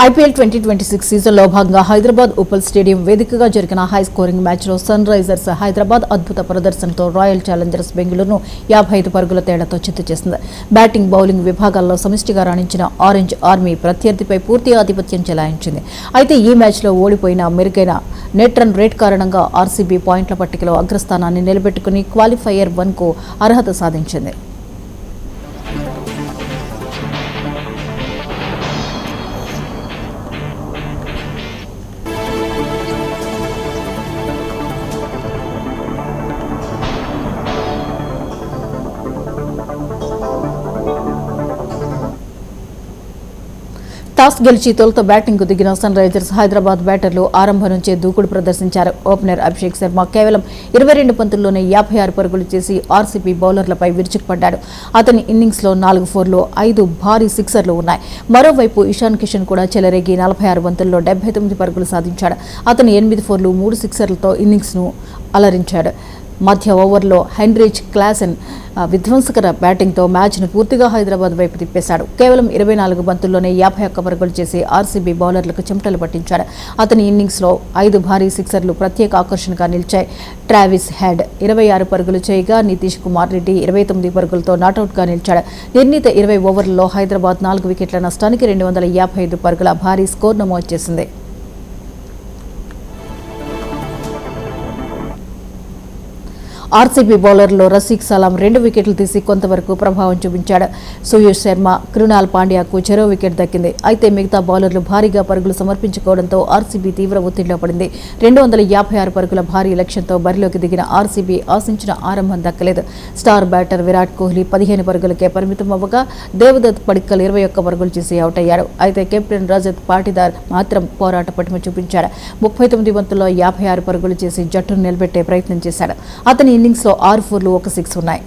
IPL 2026 సీజన్లో భాగంగా Hyderabad Uppal stadium వేదికగా జరిగిన హై స్కోరింగ్ మ్యాచ్లో సన్ రైజర్స్ హైదరాబాద్ అద్భుత ప్రదర్శనతో రాయల్ ఛాలెంజర్స్ బెంగళూరును 55 పరుగుల తేడాతో చిత్తు చేసింది. బ్యాటింగ్, బౌలింగ్ విభాగాల్లో సమిష్టిగా రాణించిన ఆరెంజ్ ఆర్మీ ప్రత్యర్థిపై పూర్తి ఆధిపత్యం చెలాయించింది. అయితే ఈ మ్యాచ్లో ఓడిపోయిన మెరుగైన నెట్ రన్ రేట్ కారణంగా ఆర్సీబీ పాయింట్ల పట్టికలో అగ్రస్థానాన్ని నిలబెట్టుకుని క్వాలిఫైయర్ 1కు అర్హత సాధించింది. టాస్ గెలిచి తొలుత బ్యాటింగ్కు దిగిన సన్ రైజర్స్ హైదరాబాద్ బ్యాటర్లు ఆరంభం నుంచే దూకుడు ప్రదర్శించారు. ఓపెనర్ అభిషేక్ శర్మ కేవలం 22 బంతుల్లోనే 56 పరుగులు చేసి ఆర్సీబీ బౌలర్లపై విరుచుకుపడ్డాడు. అతని ఇన్నింగ్స్లో 4 ఫోర్లు, 5 భారీ సిక్సర్లు ఉన్నాయి. మరోవైపు ఇషాన్ కిషన్ కూడా చెలరేగి 46 బంతుల్లో 79 పరుగులు సాధించాడు. అతని 8 ఫోర్లు, 3 సిక్సర్లతో ఇన్నింగ్స్ను అలరించాడు. మధ్య ఓవర్లో హెన్రిచ్ క్లాసెన్ విధ్వంసకర బ్యాటింగ్తో మ్యాచ్ను పూర్తిగా హైదరాబాద్ వైపు తిప్పేశాడు. కేవలం 24 బంతుల్లోనే 51 పరుగులు చేసి ఆర్సీబీ బౌలర్లకు చెమటలు పట్టించాడు. అతని ఇన్నింగ్స్లో 5 భారీ సిక్సర్లు ప్రత్యేక ఆకర్షణగా నిలిచాయి. ట్రావిస్ హెడ్ 26 పరుగులు చేయగా నితీష్ కుమార్ రెడ్డి 29 పరుగులతో నాటౌట్గా నిలిచాడు. నిర్ణీత 20 ఓవర్లలో హైదరాబాద్ 4 వికెట్ల నష్టానికి 255 పరుగుల భారీ స్కోర్ నమోదు చేసింది. ఆర్సీబీ బౌలర్లో రసీక్ సలాం 2 వికెట్లు తీసి కొంతవరకు ప్రభావం చూపించాడు. సుయేష్ శర్మ, కృణాల్ పాండ్యాకు చెరో వికెట్ దక్కింది. అయితే మిగతా బౌలర్లు భారీగా పరుగులు సమర్పించుకోవడంతో ఆర్సీబీ తీవ్ర ఒత్తిడిలో పడింది. 256 పరుగుల భారీ లక్ష్యంతో బరిలోకి దిగిన ఆర్సీబీ ఆశించిన ఆరంభం దక్కలేదు. స్టార్ బ్యాటర్ విరాట్ కోహ్లీ 15 పరుగులకే పరిమితం అవ్వగా దేవదత్ పడిక్కల్ 21 పరుగులు చేసి అవుట్ అయ్యాడు. అయితే కెప్టెన్ రజత్ పాటిదార్ మాత్రం పోరాట పటిమ చూపించాడు. 39 బంతుల్లో 56 పరుగులు చేసి జట్టును నిలబెట్టే ప్రయత్నం చేశాడు. అతని ఇన్నింగ్స్లో 6 ఫోర్లు, 1 సిక్స్ ఉన్నాయి.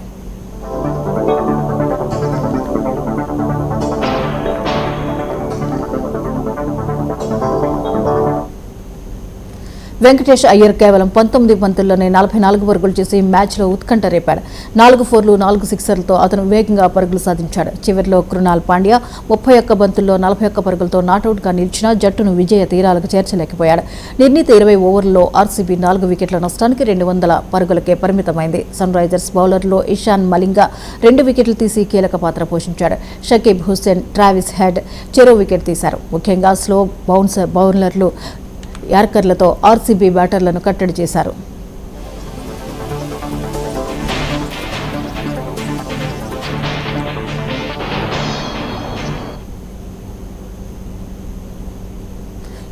వెంకటేష్ అయ్యర్ కేవలం 19 బంతుల్లోనే 44 పరుగులు చేసి మ్యాచ్లో ఉత్కంఠ రేపాడు. 4 ఫోర్లు, 4 సిక్సర్లతో అతను వేగంగా పరుగులు సాధించాడు. చివరిలో కృణాల్ పాండ్యా 31 బంతుల్లో 41 పరుగులతో నాటౌట్గా నిలిచినా జట్టును విజయ తీరాలకు చేర్చలేకపోయాడు. నిర్ణీత 20 ఓవర్లలో ఆర్సీబీ 4 వికెట్ల నష్టానికి 200 పరుగులకే పరిమితమైంది. సన్ రైజర్స్ బౌలర్లో ఇషాన్ మలింగా 2 వికెట్లు తీసి కీలక పాత్ర పోషించాడు. షకీబ్ హుస్సేన్, ట్రావిస్ హెడ్ చెరో వికెట్ తీశారు. ముఖ్యంగా స్లో బౌన్సర్ బౌలర్లు యార్కర్లతో ఆర్సీబీ బ్యాటర్లను కట్టడి చేశారు.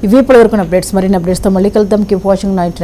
ఇవి ఇప్పటివరకు అప్డేట్స్. మరిన్ని అప్డేట్స్తో మళ్ళీ కలుద్దాం. Keep watching 99.